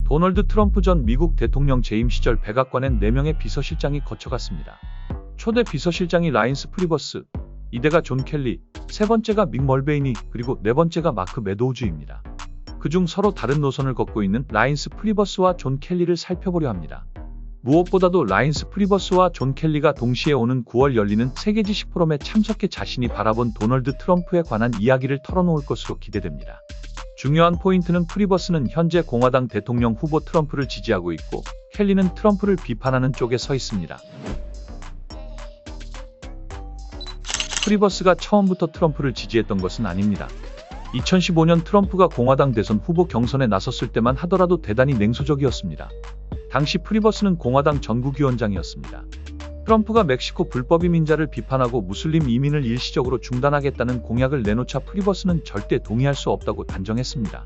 도널드 트럼프 전 미국 대통령 재임 시절 백악관엔 4명의 비서실장이 거쳐갔습니다. 초대 비서실장이 라인스 프리버스, 2대가 존 켈리, 3번째가 믹 멀베이니, 그리고 4번째가 마크 메도우즈입니다. 그중 서로 다른 노선을 걷고 있는 라인스 프리버스와 존 켈리를 살펴보려 합니다. 무엇보다도 라인스 프리버스와 존 켈리가 동시에 오는 9월 열리는 세계 지식 포럼에 참석해 자신이 바라본 도널드 트럼프에 관한 이야기를 털어놓을 것으로 기대됩니다. 중요한 포인트는 프리버스는 현재 공화당 대통령 후보 트럼프를 지지하고 있고 켈리는 트럼프를 비판하는 쪽에 서 있습니다. 프리버스가 처음부터 트럼프를 지지했던 것은 아닙니다. 2015년 트럼프가 공화당 대선 후보 경선에 나섰을 때만 하더라도 대단히 냉소적이었습니다. 당시 프리버스는 공화당 전국위원장이었습니다. 트럼프가 멕시코 불법 이민자를 비판하고 무슬림 이민을 일시적으로 중단하겠다는 공약을 내놓자 프리버스는 절대 동의할 수 없다고 단정했습니다.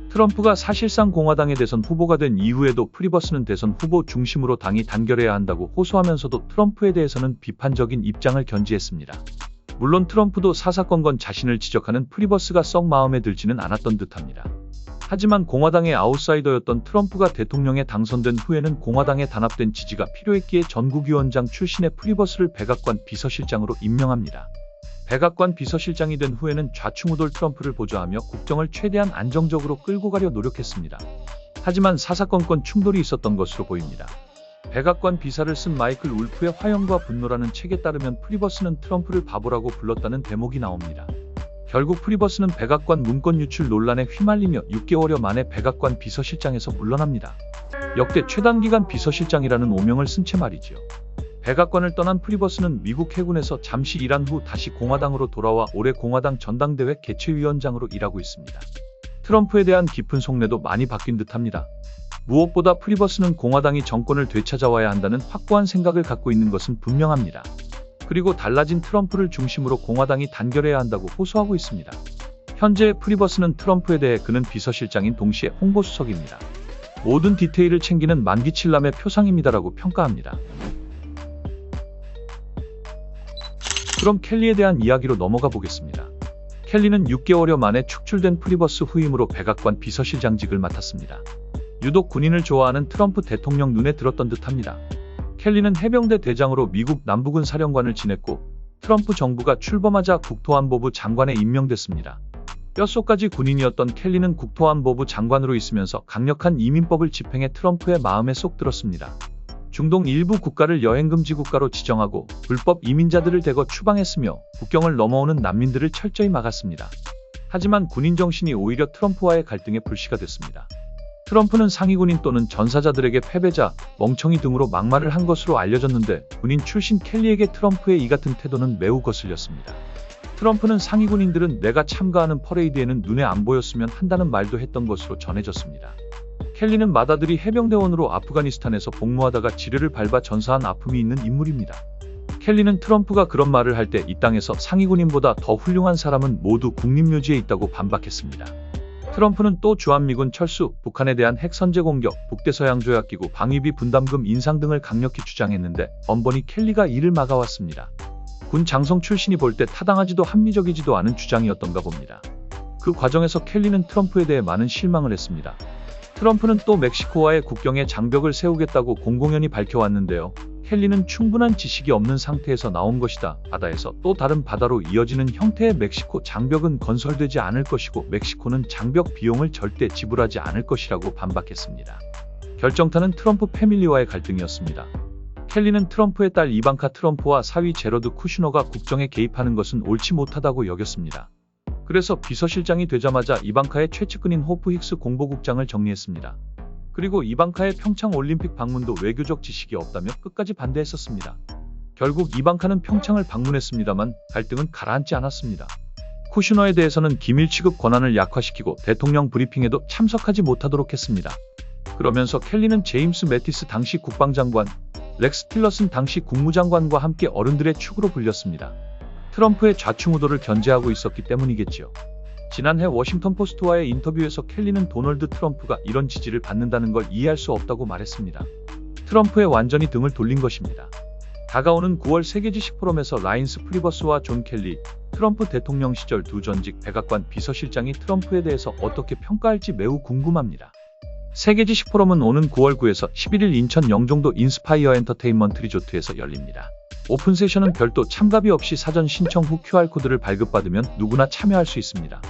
트럼프가 사실상 공화당의 대선 후보가 된 이후에도 프리버스는 대선 후보 중심으로 당이 단결해야 한다고 호소하면서도 트럼프에 대해서는 비판적인 입장을 견지했습니다. 물론 트럼프도 사사건건 자신을 지적하는 프리버스가 썩 마음에 들지는 않았던 듯합니다. 하지만 공화당의 아웃사이더였던 트럼프가 대통령에 당선된 후에는 공화당에 단합된 지지가 필요했기에 전국위원장 출신의 프리버스를 백악관 비서실장으로 임명합니다. 백악관 비서실장이 된 후에는 좌충우돌 트럼프를 보좌하며 국정을 최대한 안정적으로 끌고 가려 노력했습니다. 하지만 사사건건 충돌이 있었던 것으로 보입니다. 백악관 비사를 쓴 마이클 울프의 화염과 분노라는 책에 따르면 프리버스는 트럼프를 바보라고 불렀다는 대목이 나옵니다. 결국 프리버스는 백악관 문건 유출 논란에 휘말리며 6개월여 만에 백악관 비서실장에서 물러납니다. 역대 최단기간 비서실장이라는 오명을 쓴 채 말이지요. 백악관을 떠난 프리버스는 미국 해군에서 잠시 일한 후 다시 공화당으로 돌아와 올해 공화당 전당대회 개최위원장으로 일하고 있습니다. 트럼프에 대한 깊은 속내도 많이 바뀐 듯합니다. 무엇보다 프리버스는 공화당이 정권을 되찾아와야 한다는 확고한 생각을 갖고 있는 것은 분명합니다. 그리고 달라진 트럼프를 중심으로 공화당이 단결해야 한다고 호소하고 있습니다. 현재 프리버스는 트럼프에 대해 그는 비서실장인 동시에 홍보수석입니다. 모든 디테일을 챙기는 만기칠남의 표상입니다라고 평가합니다. 그럼 켈리에 대한 이야기로 넘어가 보겠습니다. 켈리는 6개월여 만에 축출된 프리버스 후임으로 백악관 비서실장직을 맡았습니다. 유독 군인을 좋아하는 트럼프 대통령 눈에 들었던 듯합니다. 켈리는 해병대 대장으로 미국 남부군 사령관을 지냈고 트럼프 정부가 출범하자 국토안보부 장관에 임명됐습니다. 뼛속까지 군인이었던 켈리는 국토안보부 장관으로 있으면서 강력한 이민법을 집행해 트럼프의 마음에 쏙 들었습니다. 중동 일부 국가를 여행금지 국가로 지정하고 불법 이민자들을 대거 추방했으며 국경을 넘어오는 난민들을 철저히 막았습니다. 하지만 군인 정신이 오히려 트럼프와의 갈등의 불씨가 됐습니다. 트럼프는 상위군인 또는 전사자들에게 패배자, 멍청이 등으로 막말을 한 것으로 알려졌는데 군인 출신 켈리에게 트럼프의 이 같은 태도는 매우 거슬렸습니다. 트럼프는 상위군인들은 내가 참가하는 퍼레이드에는 눈에 안 보였으면 한다는 말도 했던 것으로 전해졌습니다. 켈리는 맏아들이 해병대원으로 아프가니스탄에서 복무하다가 지뢰를 밟아 전사한 아픔이 있는 인물입니다. 켈리는 트럼프가 그런 말을 할 때 이 땅에서 상위군인보다 더 훌륭한 사람은 모두 국립묘지에 있다고 반박했습니다. 트럼프는 또 주한미군 철수, 북한에 대한 핵 선제 공격, 북대서양조약기구 방위비 분담금 인상 등을 강력히 주장했는데 번번이 켈리가 이를 막아왔습니다. 군 장성 출신이 볼 때 타당하지도 합리적이지도 않은 주장이었던가 봅니다. 그 과정에서 켈리는 트럼프에 대해 많은 실망을 했습니다. 트럼프는 또 멕시코와의 국경에 장벽을 세우겠다고 공공연히 밝혀왔는데요. 켈리는 충분한 지식이 없는 상태에서 나온 것이다. 바다에서 또 다른 바다로 이어지는 형태의 멕시코 장벽은 건설되지 않을 것이고 멕시코는 장벽 비용을 절대 지불하지 않을 것이라고 반박했습니다. 결정타는 트럼프 패밀리와의 갈등이었습니다. 켈리는 트럼프의 딸 이방카 트럼프와 사위 제러드 쿠슈너가 국정에 개입하는 것은 옳지 못하다고 여겼습니다. 그래서 비서실장이 되자마자 이방카의 최측근인 호프 힉스 공보국장을 정리했습니다. 그리고 이방카의 평창 올림픽 방문도 외교적 지식이 없다며 끝까지 반대했었습니다. 결국 이방카는 평창을 방문했습니다만 갈등은 가라앉지 않았습니다. 쿠슈너에 대해서는 기밀 취급 권한을 약화시키고 대통령 브리핑에도 참석하지 못하도록 했습니다. 그러면서 켈리는 제임스 매티스 당시 국방장관, 렉스 틸러슨 당시 국무장관과 함께 어른들의 축으로 불렸습니다. 트럼프의 좌충우돌을 견제하고 있었기 때문이겠지요. 지난해 워싱턴 포스트와의 인터뷰에서 켈리는 도널드 트럼프가 이런 지지를 받는다는 걸 이해할 수 없다고 말했습니다. 트럼프에 완전히 등을 돌린 것입니다. 다가오는 9월 세계지식 포럼에서 라인스 프리버스와 존 켈리, 트럼프 대통령 시절 두 전직 백악관 비서실장이 트럼프에 대해서 어떻게 평가할지 매우 궁금합니다. 세계 지식 포럼은 오는 9월 9에서 11일 인천 영종도 인스파이어 엔터테인먼트 리조트에서 열립니다. 오픈 세션은 별도 참가비 없이 사전 신청 후 QR코드를 발급받으면 누구나 참여할 수 있습니다.